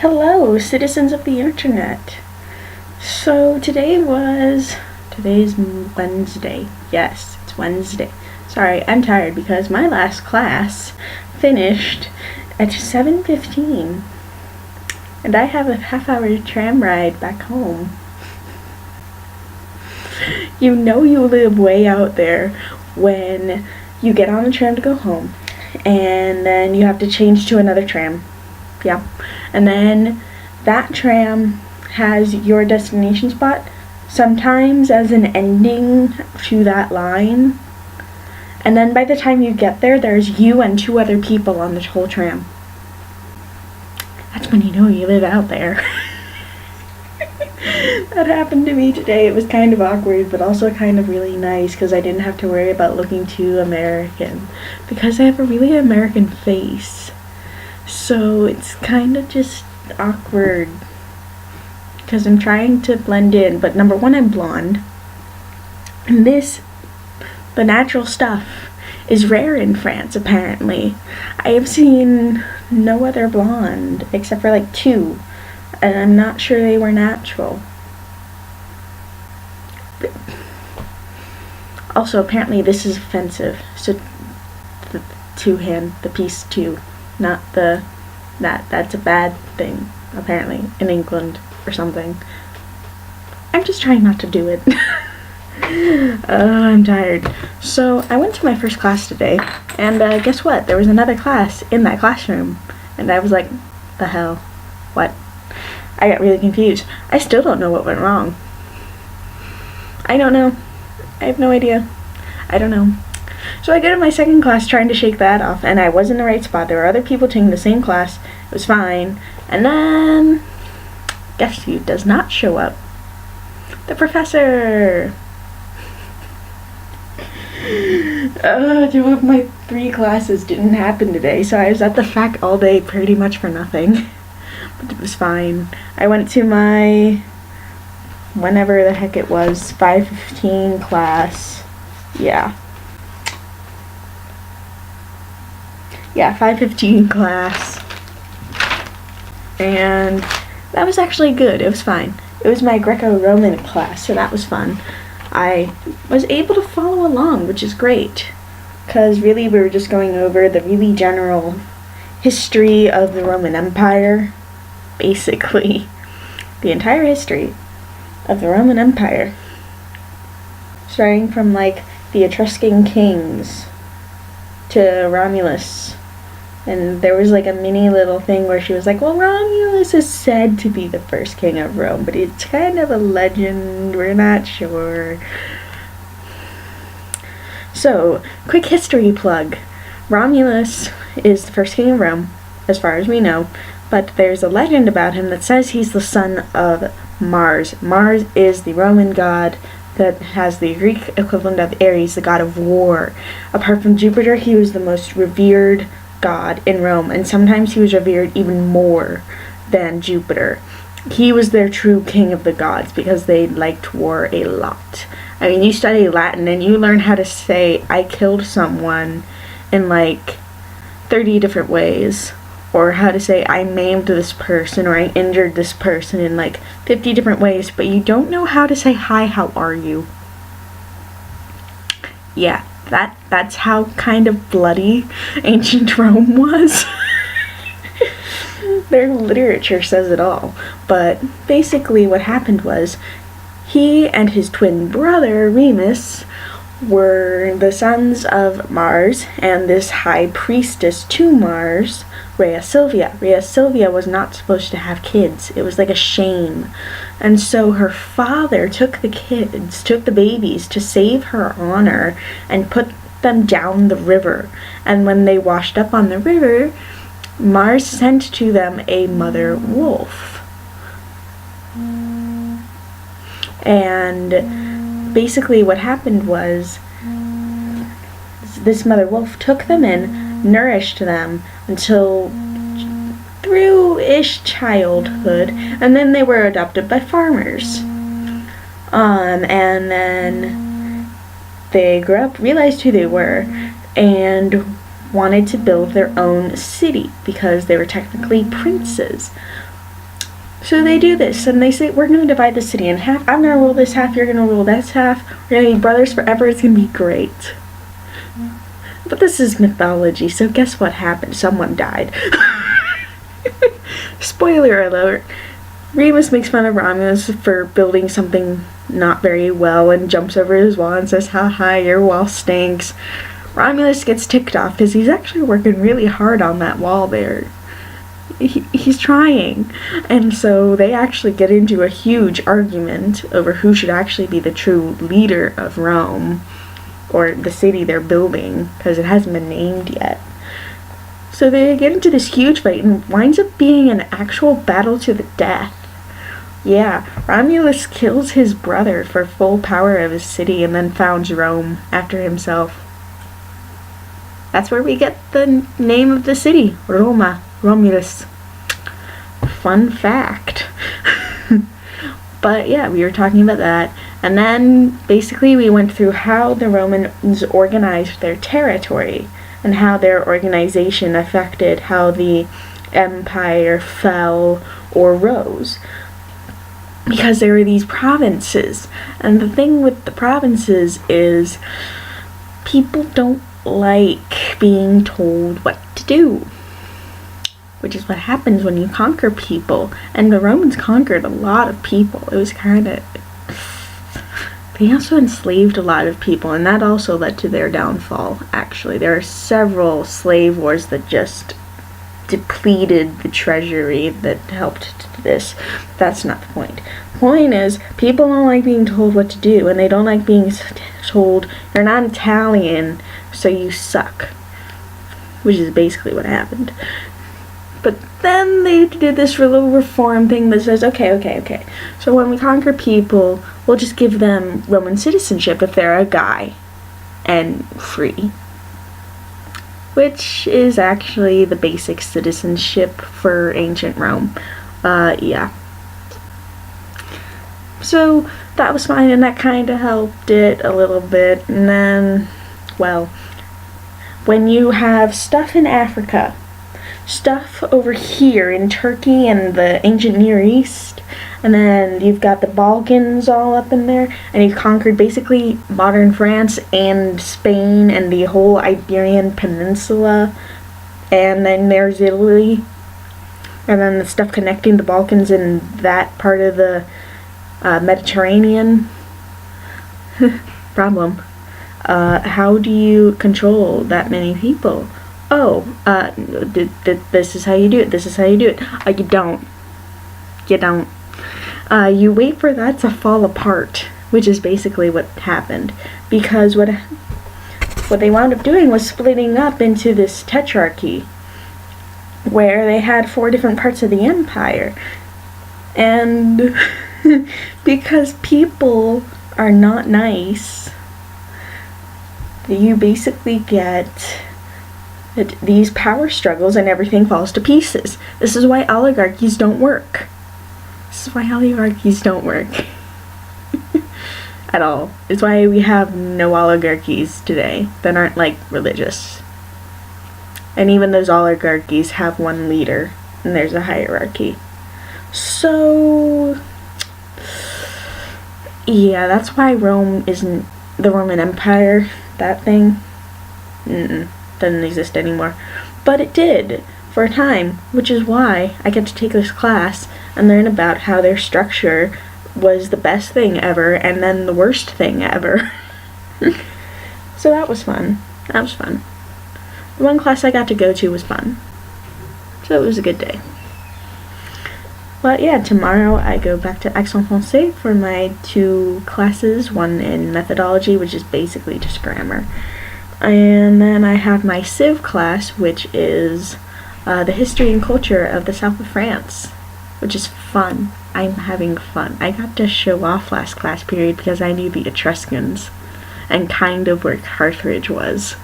Hello, citizens of the internet. So today's Wednesday. Yes, it's Wednesday. Sorry, I'm tired because my last class finished at 7:15, and I have a half-hour tram ride back home. You know you live way out there when you get on the tram to go home, and then you have to change to another tram. Yeah. And then that tram has your destination spot, sometimes as an ending to that line. And then by the time you get there, there's you and two other people on the whole tram. That's when you know you live out there. That happened to me today. It was kind of awkward, but also kind of really nice because I didn't have to worry about looking too American, because I have a really American face. So it's kind of just awkward because I'm trying to blend in, but number one, I'm blonde. And the natural stuff, is rare in France, apparently. I have seen no other blonde except for like two, and I'm not sure they were natural. Also, apparently this is offensive, so the piece two. Not that's a bad thing, apparently, in England or something. I'm just trying not to do it. I'm tired. So I went to my first class today, and guess what? There was another class in that classroom, and I was like, the hell? What? I got really confused. I still don't know what went wrong. I don't know. I have no idea. I don't know. So I go to my second class trying to shake that off, and I was in the right spot. There were other people taking the same class. It was fine. And then, guess who does not show up? The professor! Two of my 3 classes didn't happen today, so I was at the fac all day pretty much for nothing. But it was fine. I went to my, whenever the heck it was, 5:15 class. Yeah, 5:15 class, and that was actually good. It was fine. It was my Greco-Roman class, so that was fun. I was able to follow along, which is great, because really we were just going over the really general history of the Roman Empire, basically the entire history of the Roman Empire, starting from like the Etruscan kings to Romulus. And there was like a mini little thing where she was like, well, Romulus is said to be the first king of Rome, but it's kind of a legend, we're not sure. So, quick history plug. Romulus is the first king of Rome, as far as we know, but there's a legend about him that says he's the son of Mars. Mars is the Roman god that has the Greek equivalent of Ares, the god of war. Apart from Jupiter, he was the most revered god in Rome, and sometimes he was revered even more than Jupiter. He was their true king of the gods because they liked war a lot. I mean, you study Latin and you learn how to say I killed someone in like 30 different ways, or how to say I maimed this person or I injured this person in like 50 different ways, but you don't know how to say hi, how are you? Yeah, that's how kind of bloody ancient Rome was. Their literature says it all. But basically what happened was he and his twin brother Remus were the sons of Mars and this high priestess to Mars, Rhea Silvia. Rhea Silvia was not supposed to have kids. It was like a shame. And so her father took the babies to save her honor and put them down the river. And when they washed up on the river, Mars sent to them a mother wolf. And basically what happened was this mother wolf took them in, nourished them until through-ish childhood, and then they were adopted by farmers. And then they grew up, realized who they were, and wanted to build their own city because they were technically princes. So they do this, and they say, we're going to divide the city in half. I'm going to rule this half, you're going to rule this half. We're going to be brothers forever, it's going to be great. But this is mythology, so guess what happened? Someone died. Spoiler alert. Remus makes fun of Romulus for building something not very well and jumps over his wall and says, haha, your wall stinks. Romulus gets ticked off because he's actually working really hard on that wall there. He's trying. And so they actually get into a huge argument over who should actually be the true leader of Rome, or the city they're building, because it hasn't been named yet. So they get into this huge fight and winds up being an actual battle to the death. Yeah, Romulus kills his brother for full power of his city and then founds Rome after himself. That's where we get the name of the city, Roma, Romulus. Fun fact. But yeah, we were talking about that. And then basically we went through how the Romans organized their territory and how their organization affected how the empire fell or rose. Because there were these provinces. And the thing with the provinces is people don't like being told what to do. Which is what happens when you conquer people. And the Romans conquered a lot of people. It was kind of... They also enslaved a lot of people, and that also led to their downfall, actually. There are several slave wars that just depleted the treasury that helped to this. That's not the point. The point is, people don't like being told what to do, and they don't like being told, you're not Italian, so you suck. Which is basically what happened. But then they did this little reform thing that says, okay. So when we conquer people, we'll just give them Roman citizenship if they're a guy and free. Which is actually the basic citizenship for ancient Rome. Yeah. So that was fine, and that kind of helped it a little bit. And then, well, when you have stuff in Africa, stuff over here in Turkey and the ancient Near East, and then you've got the Balkans all up in there, and you've conquered basically modern France and Spain and the whole Iberian Peninsula, and then there's Italy, and then the stuff connecting the Balkans and that part of the Mediterranean. Problem. How do you control that many people? This is how you do it. This is how you do it. You don't. You don't. You wait for that to fall apart, which is basically what happened. Because what they wound up doing was splitting up into this tetrarchy, where they had 4 different parts of the empire. And because people are not nice, you basically get these power struggles and everything falls to pieces. This is why oligarchies don't work. This is why oligarchies don't work. At all. It's why we have no oligarchies today that aren't like religious. And even those oligarchies have one leader and there's a hierarchy. So yeah, that's why Rome isn't the Roman Empire, that thing. Doesn't exist anymore. But it did for a time, which is why I get to take this class and learn about how their structure was the best thing ever and then the worst thing ever. So that was fun. That was fun. The one class I got to go to was fun. So it was a good day. But yeah, tomorrow I go back to Aix-en-Provence for my 2 classes, one in methodology, which is basically just grammar. And then I have my Civ class, which is the history and culture of the south of France, which is fun. I'm having fun. I got to show off last class period because I knew the Etruscans and kind of where Carthage was.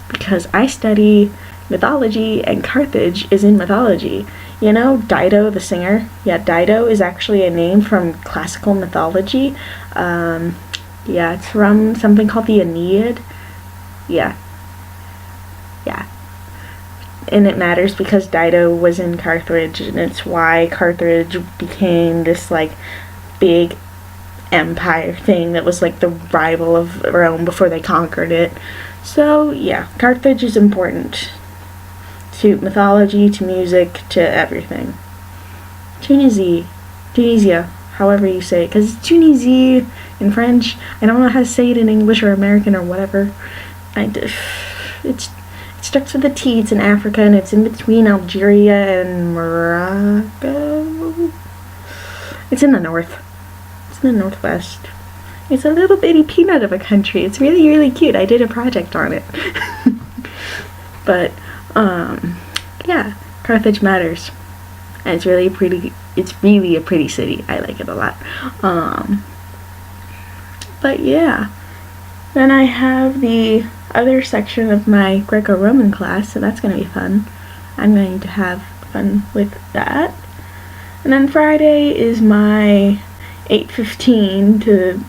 Because I study mythology and Carthage is in mythology. You know, Dido the singer? Yeah, Dido is actually a name from classical mythology. Yeah, it's from something called the Aeneid. Yeah. and it matters because Dido was in Carthage, and it's why Carthage became this like big empire thing that was like the rival of Rome before they conquered it. So yeah, Carthage is important to mythology, to music, to everything. Tunisia, however you say it, because it's Tunisie in French. I don't know how to say it in English or American or whatever. It starts with a T. It's in Africa, and it's in between Algeria and Morocco. It's in the north. It's in the northwest. It's a little bitty peanut of a country. It's really, really cute. I did a project on it. But, yeah, Carthage matters. And it's really a pretty city. I like it a lot. But yeah. Then I have the other section of my Greco-Roman class, so that's going to be fun. I'm going to have fun with that. And then Friday is my 8:15 to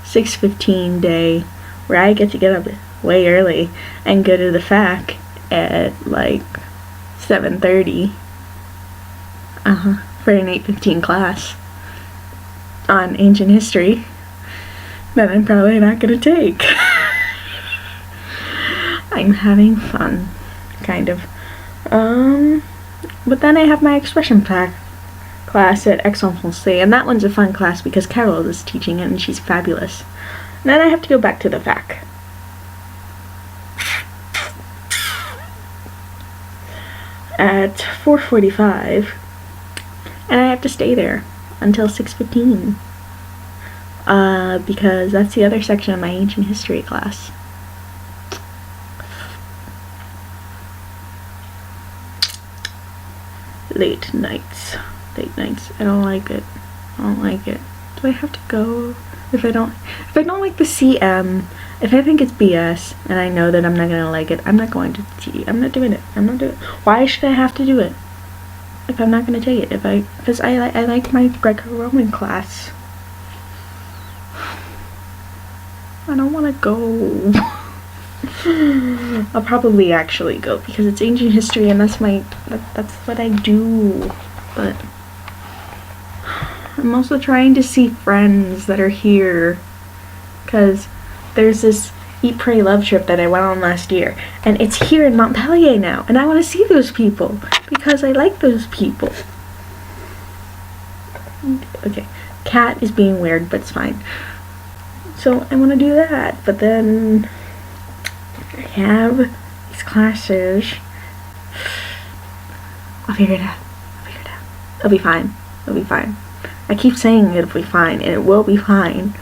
6:15 day, where I get to get up way early and go to the FAC at like 7:30 for an 8:15 class on ancient history that I'm probably not gonna take. I'm having fun, kind of. But then I have my expression pack class at Aix-en-Provence, and that one's a fun class because Carol is teaching it and she's fabulous. And then I have to go back to the FAC. At 4:45, and I have to stay there until 6:15. Because that's the other section of my ancient history class. Late nights. I don't like it. Do I have to go? If I don't like the CM, if I think it's BS and I know that I'm not gonna like it, I'm not going to T. I'm not doing it. Why should I have to do it if I'm not gonna take it? Because I like my Greco-Roman class. I don't want to go. I'll probably actually go because it's ancient history and that's what I do. But I'm also trying to see friends that are here, because there's this Eat, Pray, Love trip that I went on last year, and it's here in Montpellier now, and I want to see those people because I like those people. Okay, cat is being weird, but it's fine. So I want to do that, but then I have these classes. I'll figure it out. It'll be fine. I keep saying it'll be fine, and it will be fine.